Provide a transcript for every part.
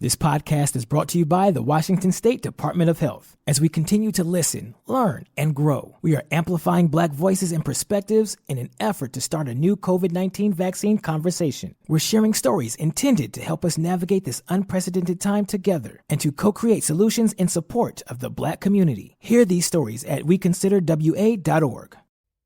This podcast is brought to you by the Washington State Department of Health. As we continue to listen, learn, and grow, we are amplifying Black voices and perspectives in an effort to start a new COVID-19 vaccine conversation. We're sharing stories intended to help us navigate this unprecedented time together and to co-create solutions in support of the Black community. Hear these stories at weconsiderwa.org.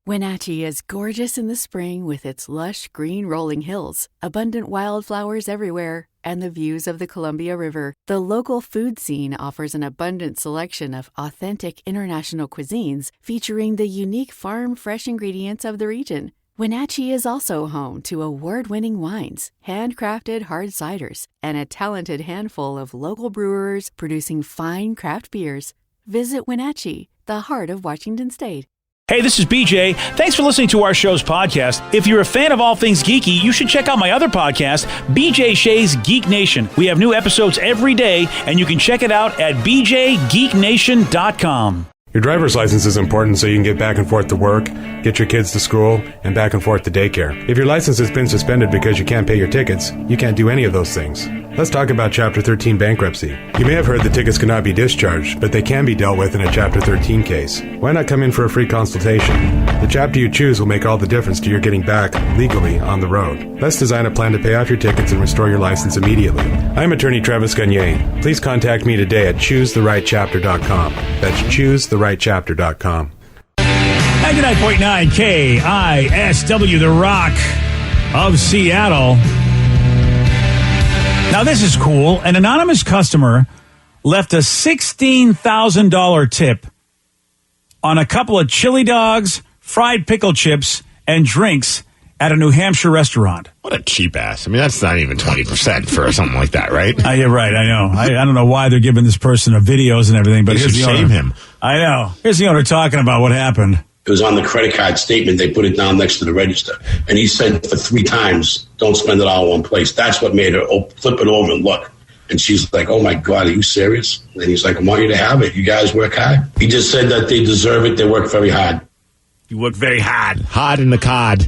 Wenatchee is gorgeous in the spring with its lush green rolling hills, abundant wildflowers everywhere, and the views of the Columbia River. The local food scene offers an abundant selection of authentic international cuisines featuring the unique farm-fresh ingredients of the region. Wenatchee is also home to award-winning wines, handcrafted hard ciders, and a talented handful of local brewers producing fine craft beers. Visit Wenatchee, the heart of Washington State. Hey, this is BJ. Thanks for listening to our show's podcast. If you're a fan of all things geeky, you should check out my other podcast, BJ Shea's Geek Nation. We have new episodes every day, and you can check it out at bjgeeknation.com. Your driver's license is important so you can get back and forth to work, get your kids to school, and back and forth to daycare. If your license has been suspended because you can't pay your tickets, you can't do any of those things. Let's talk about Chapter 13 bankruptcy. You may have heard that tickets cannot be discharged, but they can be dealt with in a Chapter 13 case. Why not come in for a free consultation? The chapter you choose will make all the difference to your getting back legally on the road. Let's design a plan to pay off your tickets and restore your license immediately. I'm attorney Travis Gagne. Please contact me today at choosetherightchapter.com. That's choosetherightchapter.com. 99.9 KISW, the Rock of Seattle. Now, this is cool. An anonymous customer left a $16,000 tip on a couple of chili dogs, fried pickle chips, and drinks at a New Hampshire restaurant. What a cheap ass. I mean, that's not even 20% for something like that, right? Yeah, right. I know. I don't know why they're giving this person videos and everything, but here's the owner. Shame him. I know. Here's the owner talking about what happened. It was on the credit card statement. They put it down next to the register. And he said for 3 times, don't spend it all in one place. That's what made her flip it over and look. And she's like, oh, my God, are you serious? And he's like, I want you to have it. You guys work hard. He just said that they deserve it. They work very hard. You work very hard. Hard in the cod.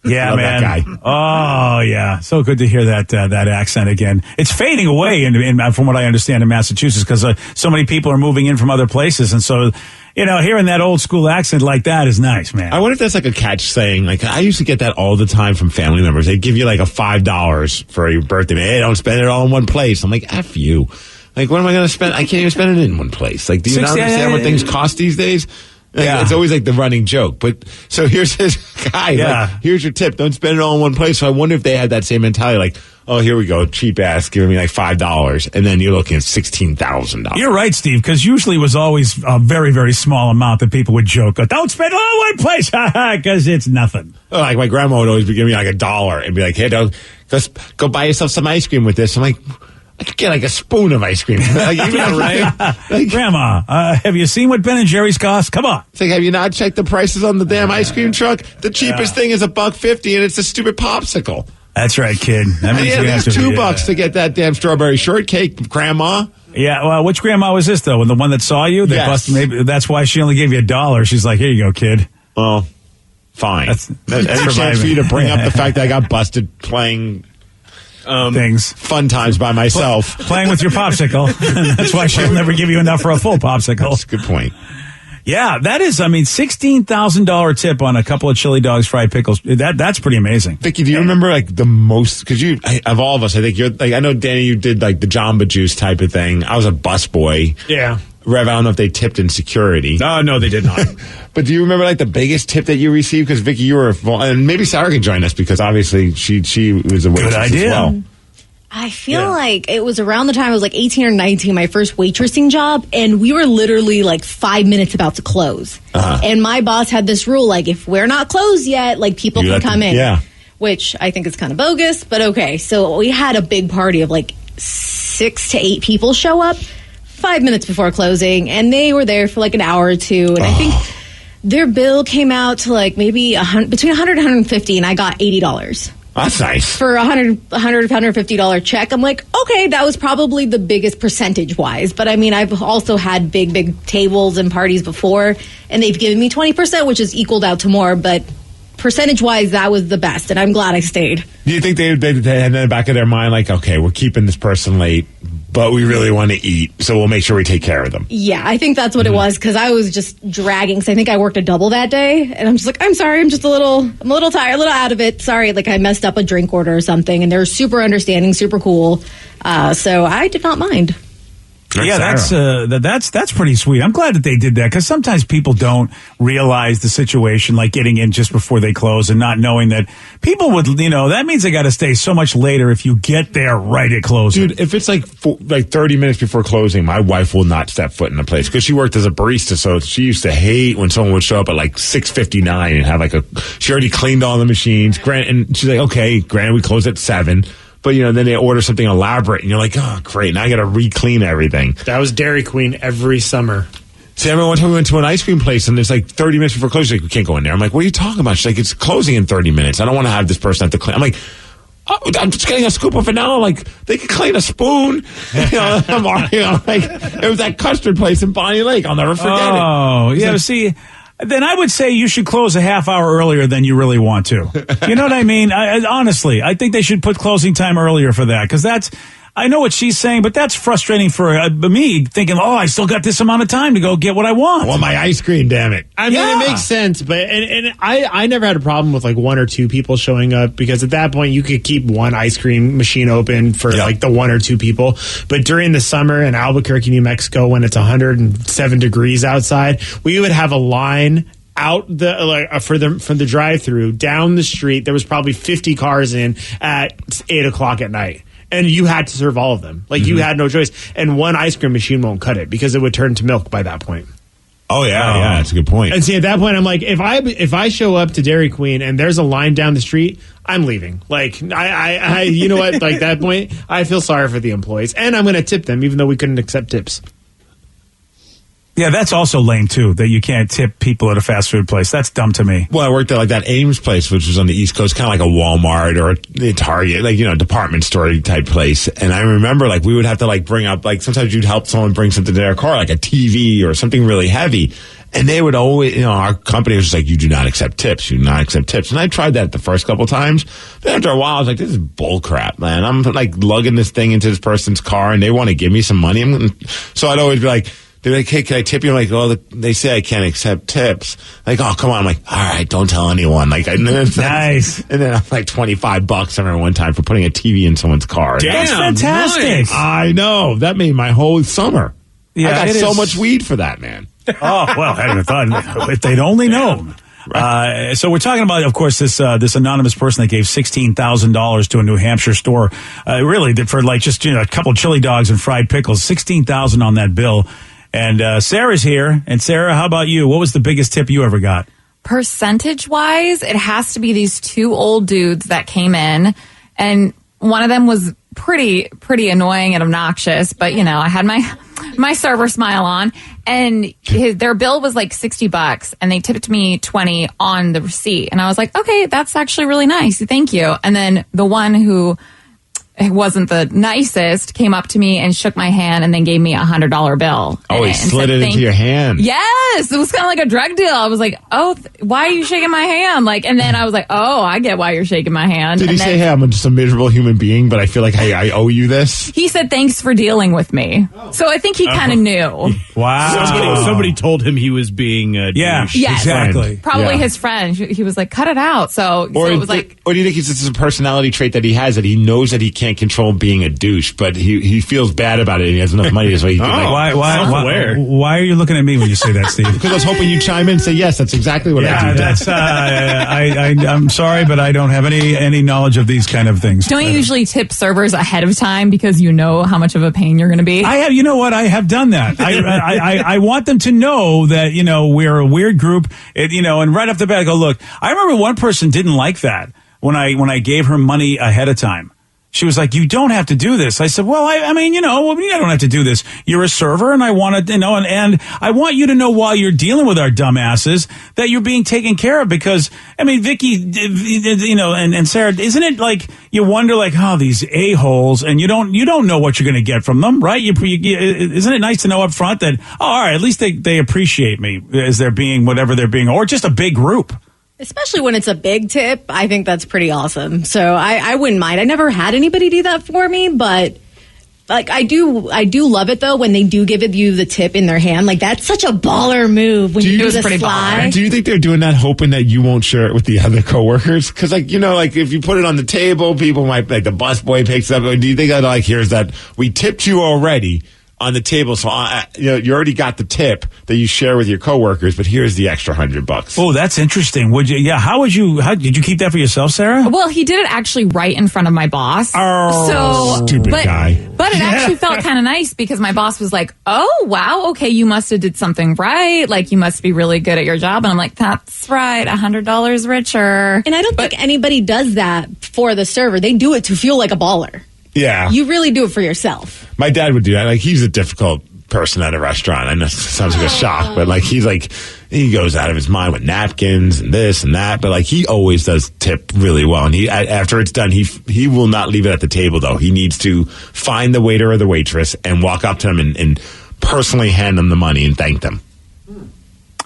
Yeah, Love man. That guy. Oh, yeah. So good to hear that accent again. It's fading away, from what I understand, in Massachusetts, because so many people are moving in from other places. And so, hearing that old school accent like that is nice, man. I wonder if that's like a catch saying. Like, I used to get that all the time from family members. They'd give you like a $5 for your birthday. Hey, don't spend it all in one place. I'm like, F you. Like, what am I going to spend? I can't even spend it in one place. Like, do you not understand what things cost these days? Like, yeah. It's always like the running joke. But so here's this guy. Yeah. Like, here's your tip. Don't spend it all in one place. So I wonder if they had that same mentality. Like, oh, here we go. Cheap ass giving me like $5. And then you're looking at $16,000. You're right, Steve, because usually it was always a very, very small amount that people would joke. Don't spend it all in one place because it's nothing. Like my grandma would always be giving me like $1 and be like, hey, go buy yourself some ice cream with this. I'm like, I could get like a spoon of ice cream. Like, yeah, right? Like, Grandma, have you seen what Ben & Jerry's cost? Come on. It's like, have you not checked the prices on the damn ice cream truck? The cheapest thing is $1.50, and it's a stupid popsicle. That's right, kid. That means there's $2 to get that damn strawberry shortcake, Grandma. Yeah, well, which grandma was this, though? The one that saw you? They busted, maybe that's why she only gave you $1. She's like, here you go, kid. Well, fine. That's any chance for you to bring up the fact that I got busted playing things. Fun times by myself. Playing with your popsicle. That's why she'll never give you enough for a full popsicle. That's a good point. Yeah, that is, $16,000 tip on a couple of chili dogs, fried pickles. That's pretty amazing. Vicky, do you remember like the most, because of all of us, I think you're like, I know Danny, you did like the Jamba Juice type of thing. I was a busboy. Yeah. Rev, I don't know if they tipped in security. No, they did not. But do you remember like the biggest tip that you received? Because Vicky, you were, and maybe Sarah can join us because obviously she was a waitress. Good idea. As well. I feel like it was around the time I was like 18 or 19, my first waitressing job, and we were literally like 5 minutes about to close. And my boss had this rule, like, if we're not closed yet, like, people can come in. Yeah. Which I think is kind of bogus, but okay. So we had a big party of like 6 to 8 people show up 5 minutes before closing, and they were there for like an hour or two, and I think their bill came out to like maybe between $100 and $150, and I got $80. That's nice. For $150 check. I'm like, okay, that was probably the biggest percentage-wise. But, I mean, I've also had big tables and parties before, and they've given me 20%, which is equaled out to more. But percentage-wise, that was the best, and I'm glad I stayed. Do you think they had in the back of their mind, like, okay, we're keeping this person late, but we really want to eat, so we'll make sure we take care of them. Yeah, I think that's what it was, because I was just dragging. Because I think I worked a double that day, and I'm just like, I'm sorry, I'm a little tired, a little out of it. Sorry, like I messed up a drink order or something, and they're super understanding, super cool. So I did not mind. Yeah, that's pretty sweet. I'm glad that they did that, because sometimes people don't realize the situation, like getting in just before they close and not knowing that people would, that means they got to stay so much later if you get there right at closing. Dude, if it's like 30 minutes before closing, my wife will not step foot in the place, because she worked as a barista, so she used to hate when someone would show up at like 6:59 and have she already cleaned all the machines. And she's like, okay, granted, we close at 7. But, then they order something elaborate, and you're like, oh, great, now I got to re-clean everything. That was Dairy Queen every summer. See, I remember one time we went to an ice cream place, and it's like 30 minutes before closing. She's like, we can't go in there. I'm like, what are you talking about? She's like, it's closing in 30 minutes. I don't want to have this person have to clean. I'm like, oh, I'm just getting a scoop of vanilla. Like, they can clean a spoon. Like, it was that custard place in Bonnie Lake. I'll never forget it. Oh, yeah, see... Then I would say you should close a half hour earlier than you really want to. You know what I mean? Honestly, I think they should put closing time earlier for that, because I know what she's saying, but that's frustrating for me, thinking, I still got this amount of time to go get what I want. I want my ice cream, damn it. I mean, it makes sense, but and I never had a problem with like one or two people showing up, because at that point you could keep one ice cream machine open for like the one or two people. But during the summer in Albuquerque, New Mexico, when it's 107 degrees outside, we would have a line out from the drive-through down the street. There was probably 50 cars in at 8:00 at night. And you had to serve all of them. Like, you had no choice. And one ice cream machine won't cut it, because it would turn to milk by that point. Oh, yeah, that's a good point. And see, at that point, I'm like, if I show up to Dairy Queen and there's a line down the street, I'm leaving. Like, I you know what? Like, that point, I feel sorry for the employees. And I'm going to tip them, even though we couldn't accept tips. Yeah, that's also lame, too, that you can't tip people at a fast food place. That's dumb to me. Well, I worked at like that Ames place, which was on the East Coast, kind of like a Walmart or a Target, like, department store type place. And I remember, like, we would have to, like, bring up, like, sometimes you'd help someone bring something to their car, like a TV or something really heavy. And they would always, our company was just like, you do not accept tips. You do not accept tips. And I tried that the first couple times. Then after a while, I was like, this is bull crap, man. I'm, like, lugging this thing into this person's car, and they want to give me some money. So I'd always be like, they're like, hey, can I tip you? I'm like, well, they say I can't accept tips. Like, oh, come on. I'm like, all right, don't tell anyone. Like, nice. And then I'm like $25. I remember one time for putting a TV in someone's car. Damn, that's fantastic. Nice. I know. That made my whole summer. Yeah, I got so much weed for that, man. Oh, well, I hadn't thought, if they'd only known. Right. So we're talking about, of course, this anonymous person that gave $16,000 to a New Hampshire store, really for like just a couple chili dogs and fried pickles. $16,000 on that bill. And Sarah's here. And Sarah, how about you? What was the biggest tip you ever got? Percentage-wise, it has to be these two old dudes that came in, and one of them was pretty annoying and obnoxious. But I had my server smile on, and their bill was like $60, and they tipped me $20 on the receipt. And I was like, okay, that's actually really nice. Thank you. And then the one who wasn't the nicest came up to me and shook my hand and then gave me $100 bill. Oh, he slid it into your hand. Yes, it was kind of like a drug deal. I was like, oh, why are you shaking my hand? Like, and then I was like, oh, I get why you're shaking my hand. Did he say, hey, I'm just a miserable human being, but I feel like, hey, I owe you this? He said, thanks for dealing with me. So I think he kind of knew. Wow. Somebody told him he was being a douche. Yes, exactly. Probably his friend. He was like, cut it out. So it was like... Or do you think it's a personality trait that he has, that he knows that he can't control being a douche, but he feels bad about it and he has enough money so he can why are you looking at me when you say that, Steve? Because I was hoping you'd chime in and say, yes, that's exactly what I do. That's, I'm sorry, but I don't have any knowledge of these kind of things. Don't you usually tip servers ahead of time because you know how much of a pain you're going to be? I have, you know what? I have done that. I want them to know that, we're a weird group, and right off the bat I go, look, I remember one person didn't like that when I gave her money ahead of time. She was like, you don't have to do this. I said, well, I mean, you don't have to do this. You're a server, and I want to, and I want you to know while you're dealing with our dumbasses that you're being taken care of, because, I mean, Vicky, and Sarah, isn't it like you wonder, like, oh, these a-holes, and you don't know what you're going to get from them, right? Isn't it nice to know up front that, oh, all right, at least they appreciate me as they're being whatever they're being, or just a big group. Especially when it's a big tip, I think that's pretty awesome. So I wouldn't mind. I never had anybody do that for me, but Like, I do love it though when they do give you the tip in their hand. Like, that's such a baller move when you do the slide. Do you think they're doing that hoping that you won't share it with the other coworkers? Because, like, you know, like if you put it on the table, people might, like, the busboy picks up. Do you think that, like, here's that we tipped you already on the table, so you know, you already got the tip that you share with your coworkers, but here's the extra $100. Oh, that's interesting. Would you? Yeah. How did you keep that for yourself, Sarah? Well, he did it actually right in front of my boss. Oh, so, stupid guy. But it actually felt kind of nice because my boss was like, "Oh, wow, okay, you must have did something right. Like, you must be really good at your job." And I'm like, "That's right, $100 richer." And I don't think anybody does that for the server. They do it to feel like a baller. Yeah. You really do it for yourself. My dad would do that. Like, he's a difficult person at a restaurant. I know it sounds like a shock, but, like, he goes out of his mind with napkins and this and that, but, like, he always does tip really well. And after it's done, he will not leave it at the table, though. He needs to find the waiter or the waitress and walk up to them and personally hand them the money and thank them.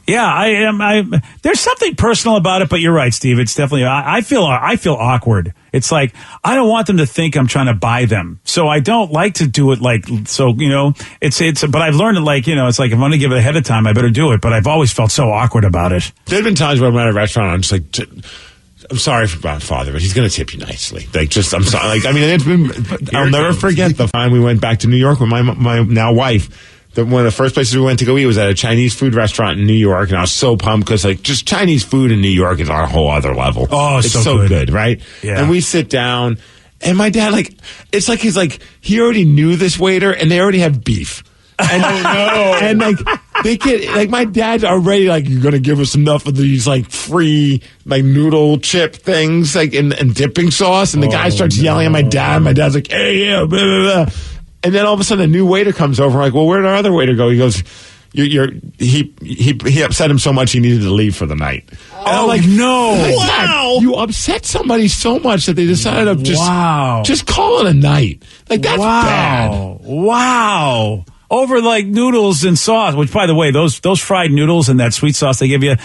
Yeah, there's something personal about it, but you're right, Steve. It's definitely, I feel awkward. It's like, I don't want them to think I'm trying to buy them. So I don't like to do it like, so, you know, but I've learned it like, you know, it's like, if I'm going to give it ahead of time, I better do it. But I've always felt so awkward about it. There's been times where I'm at a restaurant, I'm just like, I'm sorry for my father, but he's going to tip you nicely. Like, just, I'm sorry. Like, I mean, it's been, I'll never forget the time we went back to New York with my now wife. One of the first places we went to go eat was at a Chinese food restaurant in New York, and I was so pumped because, like, just Chinese food in New York is on a whole other level. Oh, it's so good, right? Yeah. And we sit down, and my dad, like, it's like he already knew this waiter, and they already have beef. And, and like, they get, like, my dad's already like, you're gonna give us enough of these, like, free, like, noodle chip things, like, and dipping sauce, and the guy starts yelling at my dad. My dad's like, hey, yeah, blah, blah, blah. And then all of a sudden, a new waiter comes over. I'm like, well, where'd our other waiter go? He goes, he upset him so much he needed to leave for the night. And I'm like, no. Wow. You upset somebody so much that they decided to just call it a night. Like, that's bad. Wow. Over, like, noodles and sauce, which, by the way, those fried noodles and that sweet sauce they give you,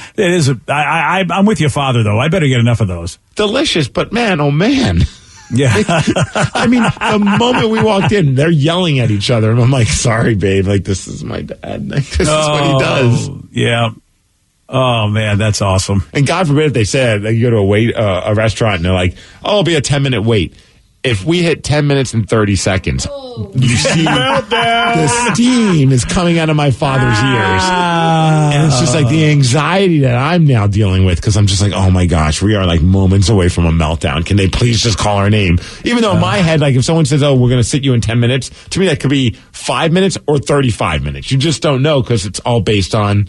I'm with your father, though. I better get enough of those. Delicious, but man, oh man. Yeah. I mean, the moment we walked in, they're yelling at each other. And I'm like, sorry, babe. Like, this is my dad. Like, this is what he does. Yeah. Oh, man, that's awesome. And God forbid if they said, like, you go to a restaurant and they're like, oh, it'll be a 10-minute wait. If we hit 10 minutes and 30 seconds, you see the steam is coming out of my father's ears. And it's just like the anxiety that I'm now dealing with because I'm just like, oh my gosh, we are like moments away from a meltdown. Can they please just call our name? Even though in my head, like if someone says, oh, we're going to sit you in 10 minutes, to me that could be 5 minutes or 35 minutes. You just don't know because it's all based on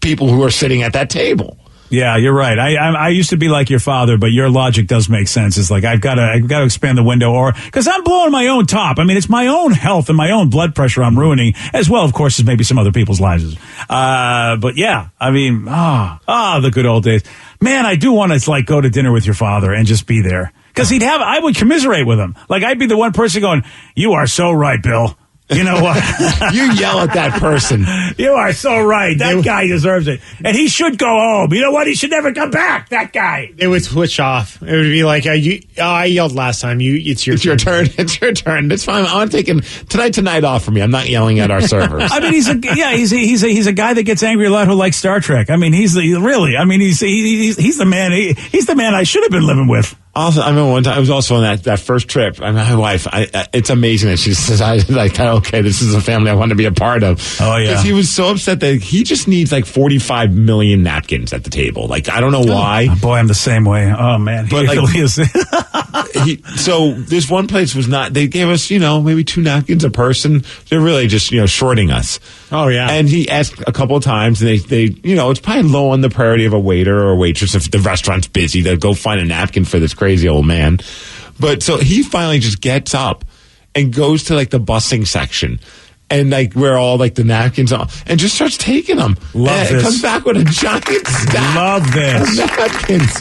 people who are sitting at that table. Yeah, you're right. I used to be like your father, but your logic does make sense. It's like I've got to expand the window, or because I'm blowing my own top. I mean, it's my own health and my own blood pressure I'm ruining, as well, of course, as maybe some other people's lives. But yeah, I mean, the good old days. Man, I do want to like go to dinner with your father and just be there because I would commiserate with him. Like I'd be the one person going, "You are so right, Bill." You know what? You yell at that person. You are so right. That guy deserves it. And he should go home. You know what? He should never come back. That guy. It would switch off. It would be like, I yelled last time. It's your turn. It's your turn. It's fine. I'm taking tonight off for me. I'm not yelling at our servers. I mean, he's a guy that gets angry a lot who likes Star Trek. I mean, he's the man. He's the man I should have been living with. Also, I remember one time I was also on that first trip. My wife, it's amazing that she says, okay, this is a family I want to be a part of. Oh, yeah. Because he was so upset that he just needs like 45 million napkins at the table. Like, I don't know why. Oh, boy, I'm the same way. Oh, man. But he really is. So this one place was not, they gave us, maybe 2 napkins a person. They're really just, shorting us. Oh, yeah. And he asked a couple of times, and they it's probably low on the priority of a waiter or a waitress. If the restaurant's busy, they'll go find a napkin for this crazy old man. But so he finally just gets up and goes to like the busing section and like where all like the napkins are and just starts taking them. Love this. Comes back with a giant stack of napkins.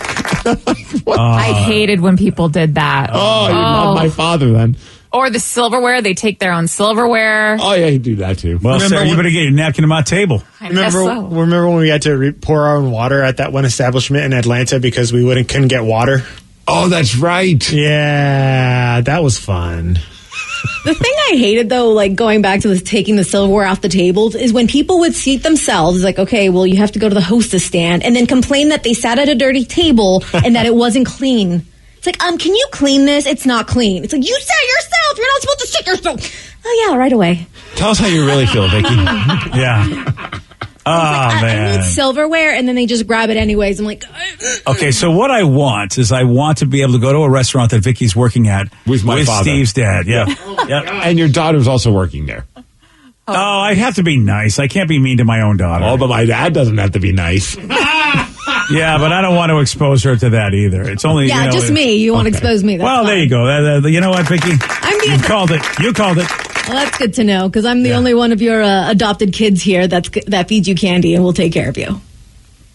I hated when people did that. Oh, you love my father then. Or the silverware. They take their own silverware. Oh, yeah, you do that too. Well, Sarah, you better get your napkin to my table. Remember when we had to pour our own water at that one establishment in Atlanta because we couldn't get water? Oh, that's right. Yeah, that was fun. The thing I hated, though, like going back to this taking the silverware off the tables, is when people would seat themselves, like, okay, well, you have to go to the hostess stand, and then complain that they sat at a dirty table and that it wasn't clean. It's like, can you clean this? It's not clean. It's like, you sat yourself. You're not supposed to sit yourself. Oh, yeah, right away. Tell us how you really feel, Vicky. Yeah. I need silverware, and then they just grab it anyways. I'm like, okay, so what I want is I want to be able to go to a restaurant that Vicky's working at with my father. Steve's dad. Yeah. Yep. And your daughter's also working there. Oh, I have to be nice. I can't be mean to my own daughter. Oh, but my dad doesn't have to be nice. Yeah, but I don't want to expose her to that either. It's only just me. You won't expose me. That's fine. There you go. You know what, Vicky? You called it. You called it. Well, that's good to know, because I'm the only one of your adopted kids here that feeds you candy and will take care of you.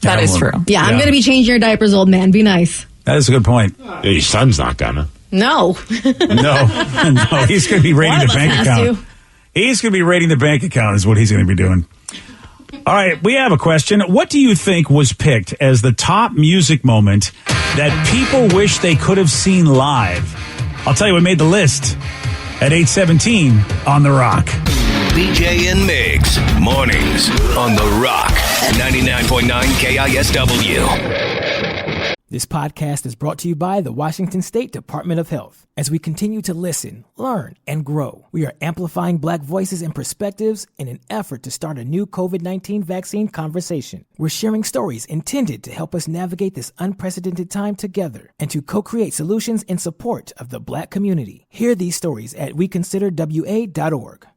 That is true. Yeah, I'm going to be changing your diapers, old man. Be nice. That is a good point. Your son's not gonna. No. No. He's going to be raiding the bank account. He's going to be raiding the bank account is what he's going to be doing. All right, we have a question. What do you think was picked as the top music moment that people wish they could have seen live? I'll tell you what made the list at 8:17 on The Rock. BJ and Migs, mornings on The Rock, 99.9 KISW. This podcast is brought to you by the Washington State Department of Health. As we continue to listen, learn, and grow, we are amplifying Black voices and perspectives in an effort to start a new COVID-19 vaccine conversation. We're sharing stories intended to help us navigate this unprecedented time together and to co-create solutions in support of the Black community. Hear these stories at weconsiderwa.org.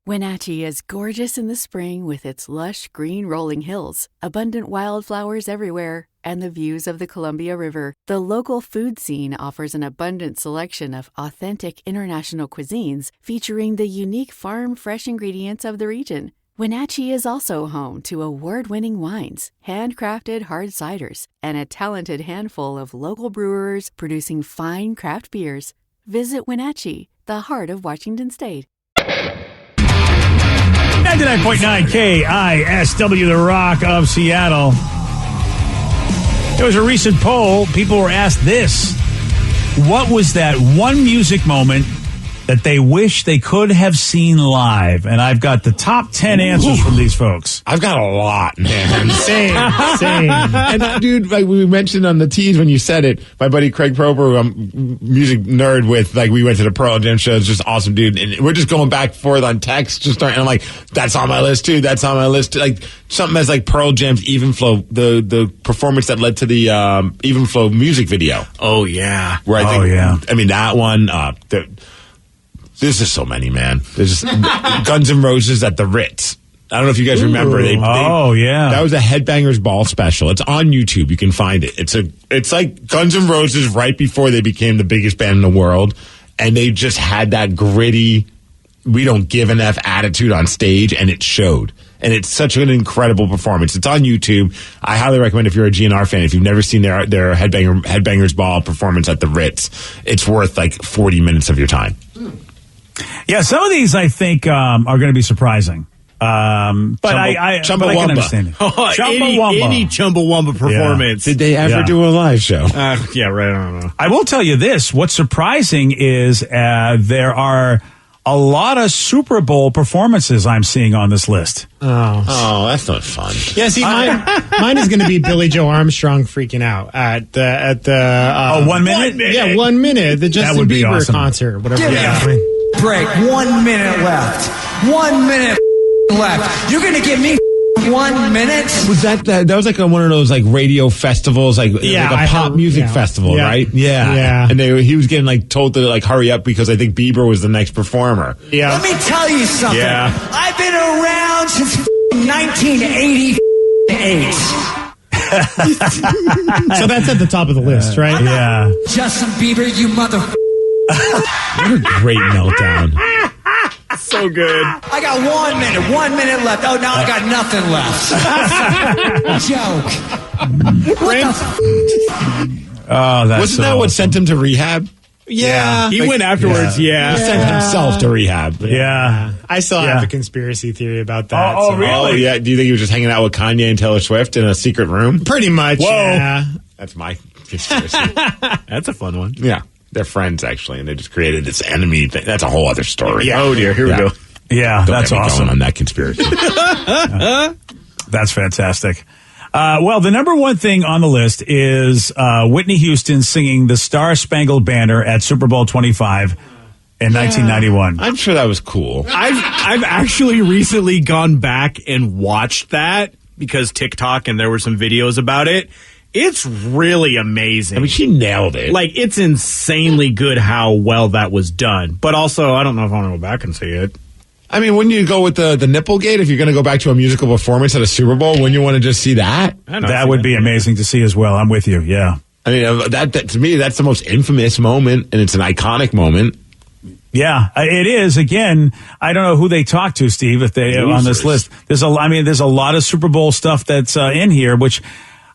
Wenatchee is gorgeous in the spring with its lush green rolling hills, abundant wildflowers everywhere, and the views of the Columbia River. The local food scene offers an abundant selection of authentic international cuisines featuring the unique farm-fresh ingredients of the region. Wenatchee is also home to award-winning wines, handcrafted hard ciders, and a talented handful of local brewers producing fine craft beers. Visit Wenatchee, the heart of Washington State. 99.9 KISW, The Rock of Seattle. There was a recent poll. People were asked this. What was that one music moment that they wish they could have seen live? And I've got the top 10 answers from these folks. I've got a lot, man. Same. And dude, like we mentioned on the tease when you said it, my buddy Craig Prober, who I'm music nerd with, like we went to the Pearl Jam show, it's just awesome, dude. And we're just going back and forth on text, and I'm like, that's on my list too. That's on my list too. Like something as like Pearl Jam's Even Flow, the performance that led to the Even Flow music video. Oh yeah. Where I mean that one. There's just so many, man. There's just Guns N' Roses at the Ritz. I don't know if you guys remember. That was a Headbangers Ball special. It's on YouTube. You can find it. It's like Guns N' Roses right before they became the biggest band in the world, and they just had that gritty, we don't give an F attitude on stage, and it showed. And it's such an incredible performance. It's on YouTube. I highly recommend if you're a GNR fan, if you've never seen their Headbangers Ball performance at the Ritz, it's worth like 40 minutes of your time. Yeah, some of these I think are going to be surprising. But I can understand it. Any Chumbawamba performance. Did they ever do a live show? Yeah, right. I don't know. I will tell you this. What's surprising is there are a lot of Super Bowl performances I'm seeing on this list. Oh, that's not fun. Yeah, see, mine is going to be Billy Joe Armstrong freaking out at the 1 minute. Yeah, 1 minute. The Justin Bieber awesome. concert, whatever. Give me a break. 1 minute left. 1 minute left. You're going to give me 1 minute? Was that was like one of those like radio festivals, like a pop music festival, right? Yeah. And he was getting like told to like hurry up because I think Bieber was the next performer. Yeah. Let me tell you something. Yeah. I've been around since 1988. So that's at the top of the list, right? Yeah. Justin Bieber, you mother. What a great meltdown. So good. I got 1 minute left. Oh, now I got nothing left. Joke. Wasn't that what sent him to rehab? Yeah. He went afterwards, He sent himself to rehab. Yeah. I still have a conspiracy theory about that. Really? Oh, yeah. Do you think he was just hanging out with Kanye and Taylor Swift in a secret room? Pretty much, Whoa. yeah. That's my conspiracy. That's a fun one. Yeah. They're friends, actually, and they just created this enemy thing. That's a whole other story. Yeah. Oh, dear. Here we go. Yeah, Don't that's get me awesome. going on that conspiracy. That's fantastic. Well, the number one thing on the list is Whitney Houston singing the Star Spangled Banner at Super Bowl 25 in 1991. I'm sure that was cool. I've actually recently gone back and watched that because TikTok and there were some videos about it. It's really amazing. I mean, she nailed it. Like, it's insanely good how well that was done. But also, I don't know if I want to go back and see it. I mean, wouldn't you go with the Nipplegate if you're going to go back to a musical performance at a Super Bowl? Wouldn't you want to just see that? That would be amazing to see as well. I'm with you. Yeah. I mean, that to me, that's the most infamous moment, and it's an iconic moment. Yeah, it is. Again, I don't know who they talk to, Steve, if they on this list. There's a lot of Super Bowl stuff that's in here, which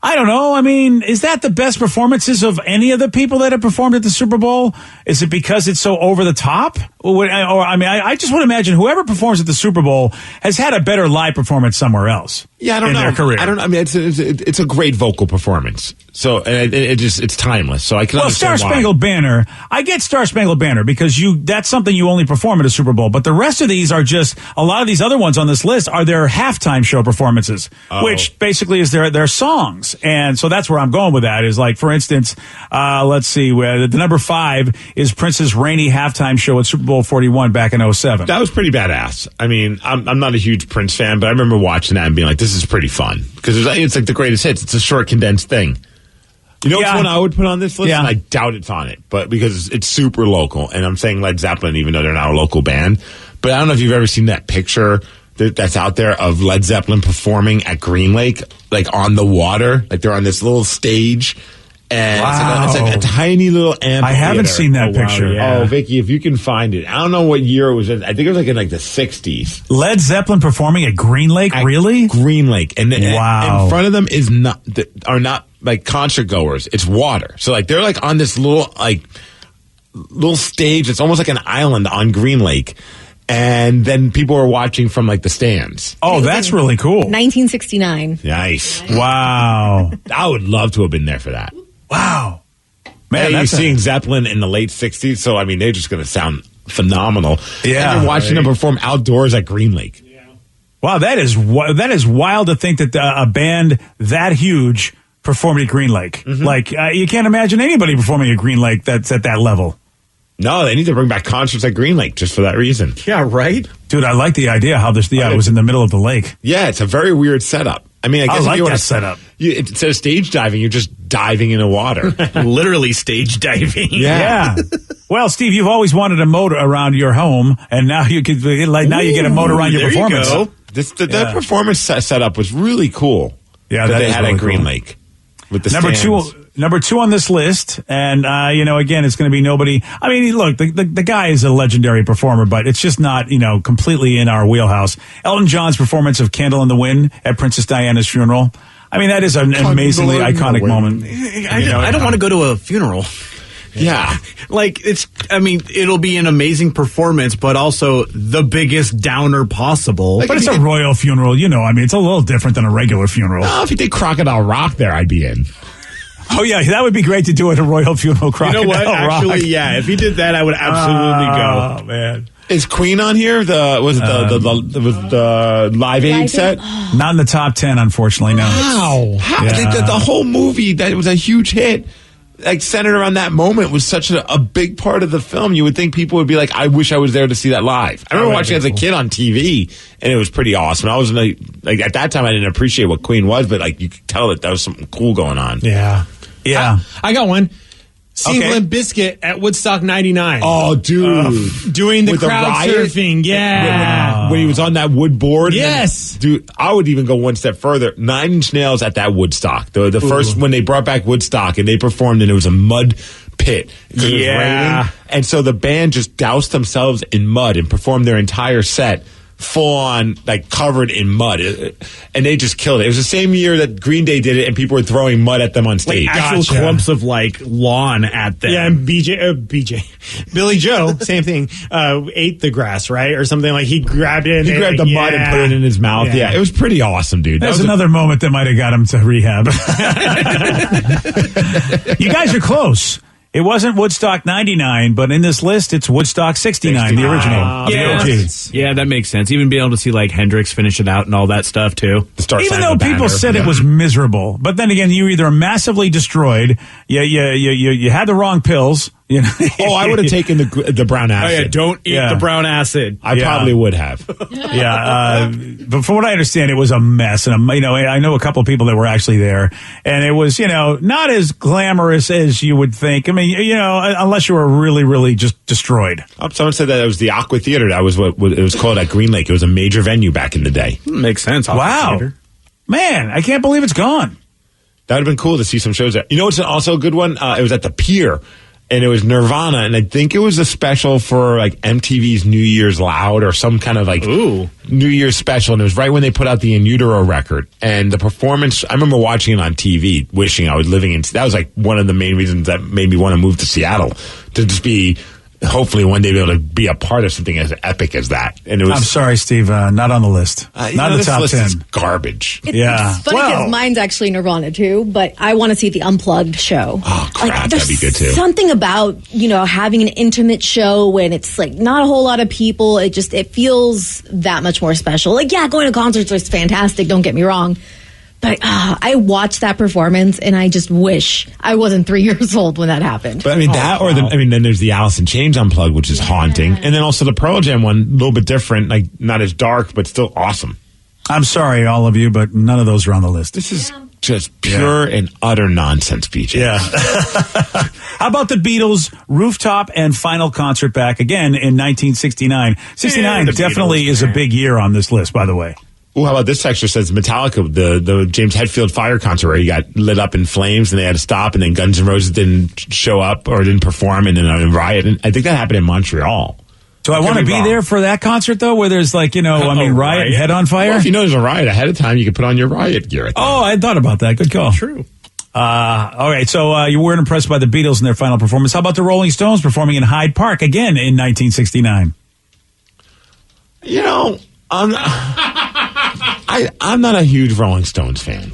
I don't know. I mean, is that the best performances of any of the people that have performed at the Super Bowl? Is it because it's so over the top? I just want to imagine whoever performs at the Super Bowl has had a better live performance somewhere else. Yeah, I don't know. In their career. I don't know. I mean, it's a great vocal performance. So and it's timeless. So I can understand Star Spangled Banner. I get Star Spangled Banner because that's something you only perform at a Super Bowl. But the rest of these are just a lot of these other ones on this list are their halftime show performances, which basically is their songs. And so that's where I'm going with that. Is like, for instance, let's see, the number 5 is Prince's rainy halftime show at Super Bowl 41 back in 2007. That was pretty badass. I mean, I'm not a huge Prince fan, but I remember watching that and being like, this is pretty fun because it's like the greatest hits. It's a short, condensed thing. You know which one I would put on this list? Yeah. And I doubt it's on it, but because it's super local. And I'm saying Led Zeppelin, even though they're not a local band. But I don't know if you've ever seen that picture that's out there of Led Zeppelin performing at Green Lake, like on the water. Like they're on this little stage. And it's like a tiny little amphitheater. I haven't seen that picture. Wow, yeah. Oh, Vicky, if you can find it. I don't know what year it was in. I think it was like in like the 60s. Led Zeppelin performing at Green Lake? Really? Green Lake. And wow. In front of them are not like concert goers. It's water. So like they're like on this little stage. It's almost like an island on Green Lake. And then people are watching from like the stands. Oh, that's really cool. 1969. Nice. Wow. I would love to have been there for that. Wow. Man, you're seeing Zeppelin in the late 60s, so I mean, they're just going to sound phenomenal. Yeah. And you're watching them perform outdoors at Green Lake. Yeah. Wow, that is wild to think that a band that huge performed at Green Lake. Mm-hmm. Like, you can't imagine anybody performing at Green Lake that's at that level. No, they need to bring back concerts at Green Lake just for that reason. Yeah, right? Dude, I like the idea how this, it was in the middle of the lake. Yeah, it's a very weird setup. I mean, I guess like if you that setup. Instead of stage diving, you're just diving into water. Literally stage diving. Yeah. Well, Steve, you've always wanted a moat around your home, and now you get a moat around your performance. You go. That performance setup was really cool. Yeah, that they had really at Green cool. Lake with the Number two on this list, and again, it's going to be nobody. I mean, look, the guy is a legendary performer, but it's just not completely in our wheelhouse. Elton John's performance of "Candle in the Wind" at Princess Diana's funeral. I mean, that is an amazingly iconic moment. I don't want to go to a funeral. Yeah. It'll be an amazing performance, but also the biggest downer possible. But it's a royal funeral, it's a little different than a regular funeral. Oh, if you did Crocodile Rock there, I'd be in. Oh, yeah, that would be great to do at a royal funeral, Crocodile You know what? Rock. Actually, yeah, if he did that, I would absolutely go. Oh, man. Is Queen on here? Was the Live Aid set? Not in the top 10, unfortunately, no. Wow. Yeah. The whole movie, that was a huge hit. Like, centered around that moment was such a big part of the film. You would think people would be like, I wish I was there to see that live. I remember watching it as a kid on TV, and it was pretty awesome. I wasn't like at that time, I didn't appreciate what Queen was, but like you could tell that was something cool going on. Yeah. Yeah. I got one. Seeing Limp Bizkit at Woodstock 99. Oh, dude. Doing the With crowd surfing. Yeah. When he was on that wood board. Yes. Dude, I would even go one step further. 9 Inch Nails at that Woodstock. The first, when they brought back Woodstock and they performed and it was a mud pit. It was raining. And so the band just doused themselves in mud and performed their entire set full on, like, covered in mud. And they just killed it. It was the same year that Green Day did it and people were throwing mud at them on stage. Like actual clumps of, lawn at them. Yeah, and Billy Joe, same thing, ate the grass, right? Or something like he grabbed it. He grabbed the mud and put it in his mouth. Yeah, it was pretty awesome, dude. There's another moment that might have got him to rehab. You guys are close. It wasn't Woodstock 99, but in this list, it's Woodstock 69, the original. Yeah, that makes sense. Even being able to see like Hendrix finish it out and all that stuff too. Even though people said it was miserable, but then again, you were either massively destroyed, you had the wrong pills. You know? I would have taken the brown acid. Oh yeah, don't eat the brown acid. I probably would have. But from what I understand, it was a mess, and I know a couple of people that were actually there, and it was not as glamorous as you would think. I mean, unless you were really, really just destroyed. Someone said that it was the Aqua Theater. That was what it was called at Green Lake. It was a major venue back in the day. Makes sense. Wow, man, I can't believe it's gone. That would have been cool to see some shows there. You know, it's also a good one. It was at the Pier. And it was Nirvana, and I think it was a special for like MTV's New Year's Loud or some kind of like New Year's special. And it was right when they put out the In Utero record. And the performance, I remember watching it on TV, wishing I was living in. That was like one of the main reasons that made me want to move to Seattle, to just be, hopefully one day be able to be a part of something as epic as that. And it was. I'm sorry, Steve, not on the list. Not in the top 10. Is garbage. It's funny because mine's actually Nirvana too, but I want to see the Unplugged show. Oh crap, that'd be good too. Something about having an intimate show when it's like not a whole lot of people. It feels that much more special. Like going to concerts is fantastic. Don't get me wrong. But I watched that performance, and I just wish I wasn't 3 years old when that happened. But I mean, then there's the Alice in Chains Unplugged, which is haunting. And then also the Pearl Jam one, a little bit different, like not as dark, but still awesome. I'm sorry, all of you, but none of those are on the list. This is just pure and utter nonsense, BJ. Yeah. How about the Beatles' rooftop and final concert back again in 1969? 69 definitely is a big year on this list, by the way. Well, how about this texture says Metallica, the James Hetfield Fire concert where he got lit up in flames and they had to stop, and then Guns N' Roses didn't show up or didn't perform, and then a riot. And I think that happened in Montreal. So I want to be there for that concert, though, where there's like, riot, head on fire? Well, if you know there's a riot ahead of time, you can put on your riot gear. Oh, I thought about that. Good call. True. All right, so you weren't impressed by the Beatles and their final performance. How about the Rolling Stones performing in Hyde Park again in 1969? I'm not a huge Rolling Stones fan.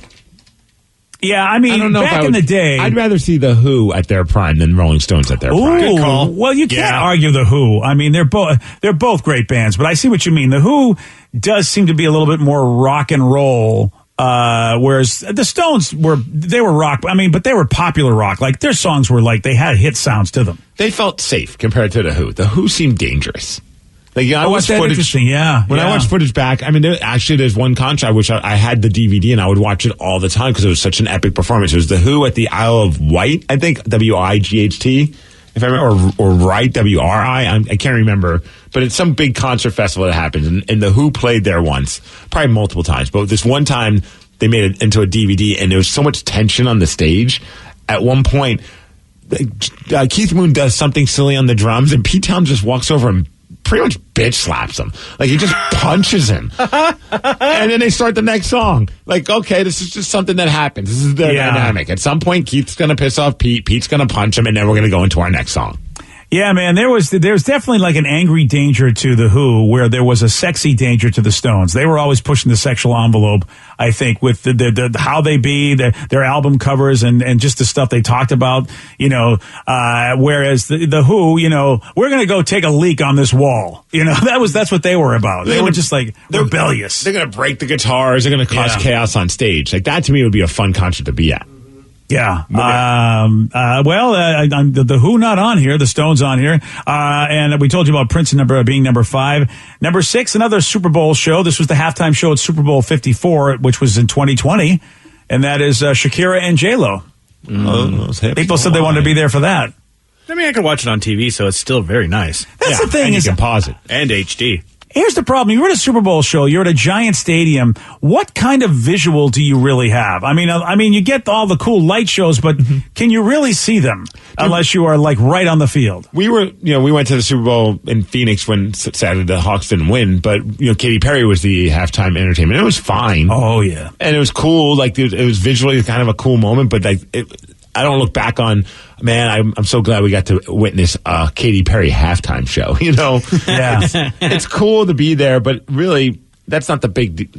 Yeah, I mean, back in the day, I'd rather see the Who at their prime than Rolling Stones at their prime. Good call. Well, you can't argue the Who. I mean, they're both great bands, but I see what you mean. The Who does seem to be a little bit more rock and roll, whereas the Stones were rock. I mean, but they were popular rock. Like their songs were like they had hit sounds to them. They felt safe compared to the Who. The Who seemed dangerous. Like, I watched footage. Interesting, yeah. When I watched footage back, I mean, there's one concert I wish I had the DVD and I would watch it all the time because it was such an epic performance. It was the Who at the Isle of Wight, I think, WIGHT, if I remember, or Wright, WRI. I can't remember, but it's some big concert festival that happens, and the Who played there once, probably multiple times. But this one time, they made it into a DVD, and there was so much tension on the stage. At one point, Keith Moon does something silly on the drums, and Pete Towns just walks over and pretty much bitch slaps him. Like, he just punches him. And then they start the next song. Like, okay, this is just something that happens. This is their dynamic. At some point, Keith's going to piss off Pete. Pete's going to punch him, and then we're going to go into our next song. Yeah, man, there's definitely like an angry danger to the Who, where there was a sexy danger to the Stones. They were always pushing the sexual envelope, I think, with the how they be, their album covers, and just the stuff they talked about, whereas the Who, we're going to go take a leak on this wall. That's what they were about. They were just like rebellious. They're going to break the guitars. They're going to cause chaos on stage. Like, that to me would be a fun concert to be at. Yeah. The Who not on here. The Stones on here. And we told you about Prince being number 5. Number 6, another Super Bowl show. This was the halftime show at Super Bowl 54, which was in 2020. And that is Shakira and J-Lo. People said they wanted to be there for that. I mean, I could watch it on TV, so it's still very nice. That's the thing. And you can pause it. And HD. Here's the problem. You're at a Super Bowl show. You're at a giant stadium. What kind of visual do you really have? I mean, you get all the cool light shows, but can you really see them unless you are like right on the field? We went to the Super Bowl in Phoenix when Saturday the Hawks didn't win, but Katy Perry was the halftime entertainment. It was fine. Oh yeah, and it was cool. Like it was visually kind of a cool moment, but like I don't look back on, man, I'm so glad we got to witness a Katy Perry halftime show, Yeah. It's cool to be there, but really, that's not the big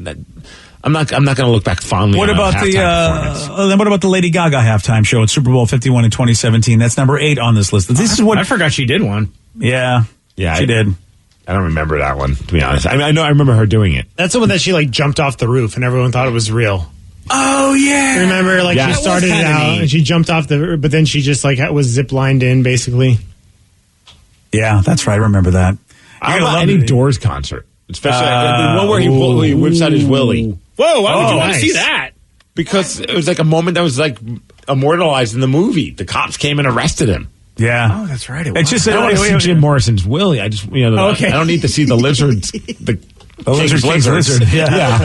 I'm not going to look back fondly. What on about then what about the Lady Gaga halftime show at Super Bowl 51 in 2017? That's number 8 on this list. This is what I forgot she did one. Yeah, she did. I don't remember that one, to be honest. I mean, I remember her doing it. That's the one that she like jumped off the roof and everyone thought it was real. Oh yeah, remember? Like she started it out and she jumped off but then she just like was zip lined in basically. Yeah, that's right. I remember that. I love any Doors concert, especially the one where he whips out his willy. Whoa! Why would you want to see that? Because it was like a moment that was like immortalized in the movie. The cops came and arrested him. Yeah. Oh, that's right. It's just I don't want to see Jim Morrison's willy. I just I don't need to see the lizards. The lizard. Yeah.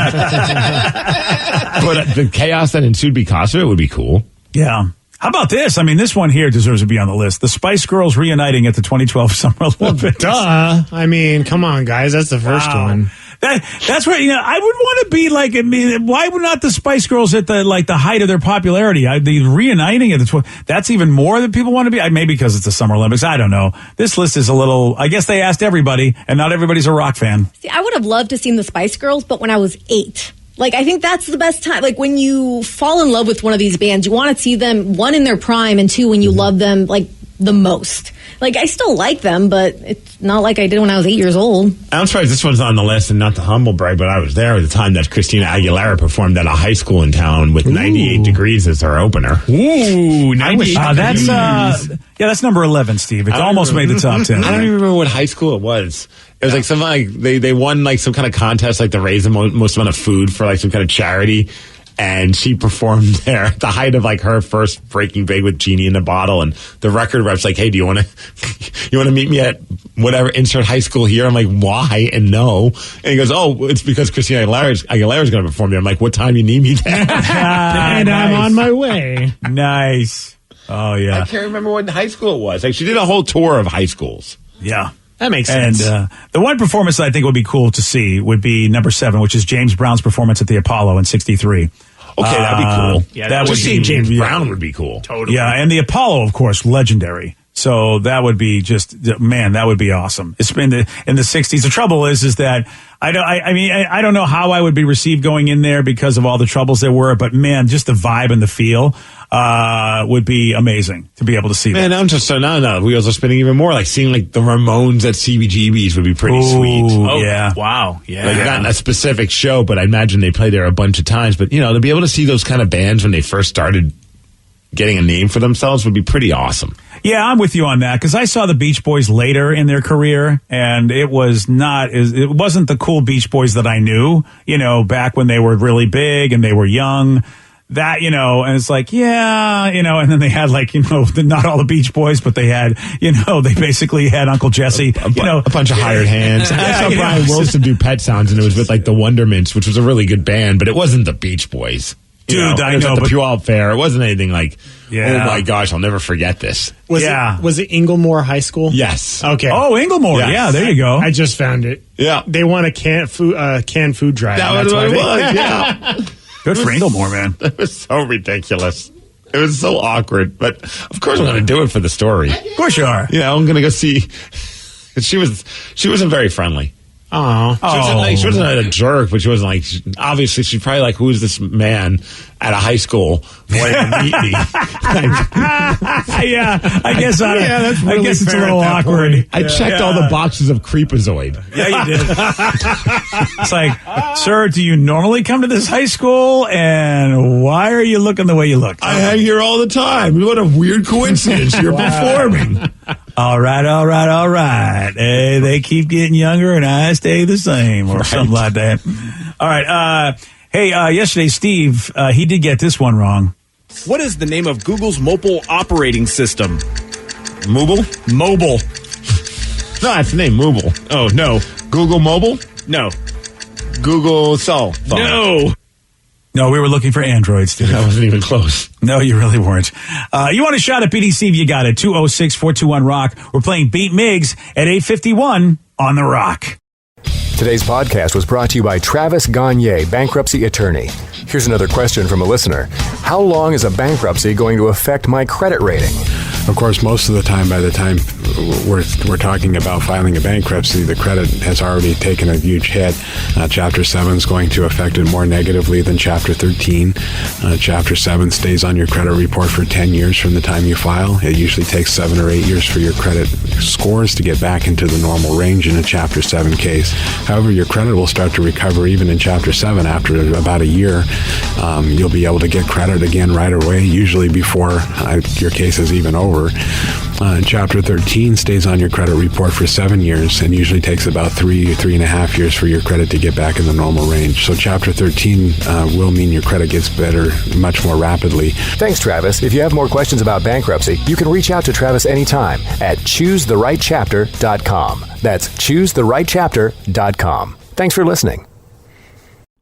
But the chaos that ensued because of it would be cool. Yeah. How about this? I mean, this one here deserves to be on the list. The Spice Girls reuniting at the 2012 Summer Olympics. Duh. I mean, come on, guys. That's the first one. That's where I would want to be like. I mean, why would not the Spice Girls at the height of their popularity? The reuniting at the that's even more that people want to be. Maybe because it's the Summer Olympics. I don't know. This list is a little. I guess they asked everybody, and not everybody's a rock fan. See, I would have loved to see the Spice Girls, but when I was 8. Like, I think that's the best time. Like, when you fall in love with one of these bands, you want to see them, 1, in their prime, and 2, when you love them, like, the most. Like, I still like them, but it's not like I did when I was 8 years old. I'm surprised this one's on the list, and not to humble brag, but I was there at the time that Christina Aguilera performed at a high school in town with 98 Degrees as her opener. Ooh, 98 that's number 11, Steve. It almost made the top 10. I don't even remember what high school it was. It was like something like they won like some kind of contest, like to raise the most amount of food for like some kind of charity. And she performed there at the height of like her first breaking big with Genie in a Bottle. And the record rep's like, hey, do you want to meet me at whatever, insert high school here? I'm like, why? And no. And he goes, oh, it's because Christina Aguilera's going to perform there. I'm like, what time you need me there? And I'm on my way. Nice. Oh, yeah. I can't remember what high school it was. Like, she did a whole tour of high schools. Yeah. That makes sense. And the one performance that I think would be cool to see would be number 7, which is James Brown's performance at the Apollo in 63. Okay, that'd be cool. Yeah, that would see James Brown would be cool. Totally. Yeah, and the Apollo, of course, legendary. So that would be that would be awesome. It's been in the 60s. The trouble is that I don't know how I would be received going in there because of all the troubles there were, but man, just the vibe and the feel would be amazing to be able to see that. Man, I'm just now the wheels are spinning even more. Like seeing like the Ramones at CBGB's would be pretty sweet. Oh, yeah. Wow. Yeah. Like not in a specific show, but I imagine they play there a bunch of times. But to be able to see those kind of bands when they first started getting a name for themselves would be pretty awesome. Yeah, I'm with you on that because I saw the Beach Boys later in their career, and it wasn't the cool Beach Boys that I knew, back when they were really big and they were young. That, and it's like, and then they had like, not all the Beach Boys, but they had, they basically had Uncle Jesse, a bunch of hired hands. I saw Brian Wilson do Pet Sounds, and it was with like the Wondermints, which was a really good band, but it wasn't the Beach Boys. Dude, I know, know, but but Puyallup Fair, it wasn't anything like, yeah. Oh my gosh, I'll never forget this. Was it Inglemoor High School? Yes. Okay. Oh, Inglemoor. Yes. Yeah, there you go. I just found it. Yeah. They won a canned food drive. That was what it was, yeah. Good for Inglemoor, man. It was so ridiculous. It was so awkward, but of course I'm going to do it for the story. Of course you are. I'm going to go see. She wasn't very friendly. Oh, she wasn't a jerk, but she wasn't like. Obviously, she's probably like, "Who's this man at a high school wanting to meet me?" Yeah, I guess. That's really I guess it's a fair little at that awkward. point. I checked all the boxes of Creepazoid. Yeah, you did. It's like, sir, do you normally come to this high school? And why are you looking the way you look? I hang here all the time. What a weird coincidence! You're performing. All right. Hey, they keep getting younger and I stay the same or something like that. All right. Yesterday, Steve, he did get this one wrong. What is the name of Google's mobile operating system? Mobile? Mobile. No, that's the name. Mobile. Oh, no. Google Mobile? No. Google Cell Phone. No, we were looking for Android, Steve. That wasn't even close. No, you really weren't. You want a shot at BDC? You got it. 206-421-ROCK. We're playing Beat Migs at 8:51 on The Rock. Today's podcast was brought to you by Travis Gagne, bankruptcy attorney. Here's another question from a listener. How long is a bankruptcy going to affect my credit rating? Of course, most of the time, by the time we're talking about filing a bankruptcy, the credit has already taken a huge hit. Chapter 7 is going to affect it more negatively than Chapter 13. Chapter 7 stays on your credit report for 10 years from the time you file. It usually takes 7 or 8 years for your credit scores to get back into the normal range in a Chapter 7 case. However, your credit will start to recover even in Chapter 7 after about a year. You'll be able to get credit again right away, usually before your case is even over. Chapter 13 stays on your credit report for 7 years and usually takes about 3.5 years for your credit to get back in the normal range. So Chapter 13 will mean your credit gets better much more rapidly. Thanks, Travis. If you have more questions about bankruptcy, you can reach out to Travis anytime at choosetherightchapter.com. That's choosetherightchapter.com. Thanks for listening.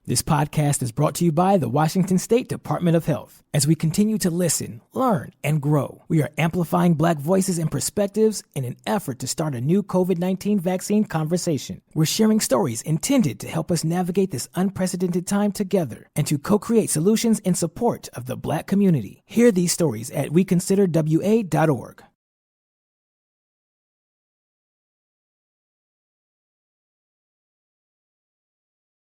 This podcast is brought to you by the Washington State Department of Health. As we continue to listen, learn, and grow, we are amplifying Black voices and perspectives in an effort to start a new COVID-19 vaccine conversation. We're sharing stories intended to help us navigate this unprecedented time together and to co-create solutions in support of the Black community. Hear these stories at weconsiderwa.org.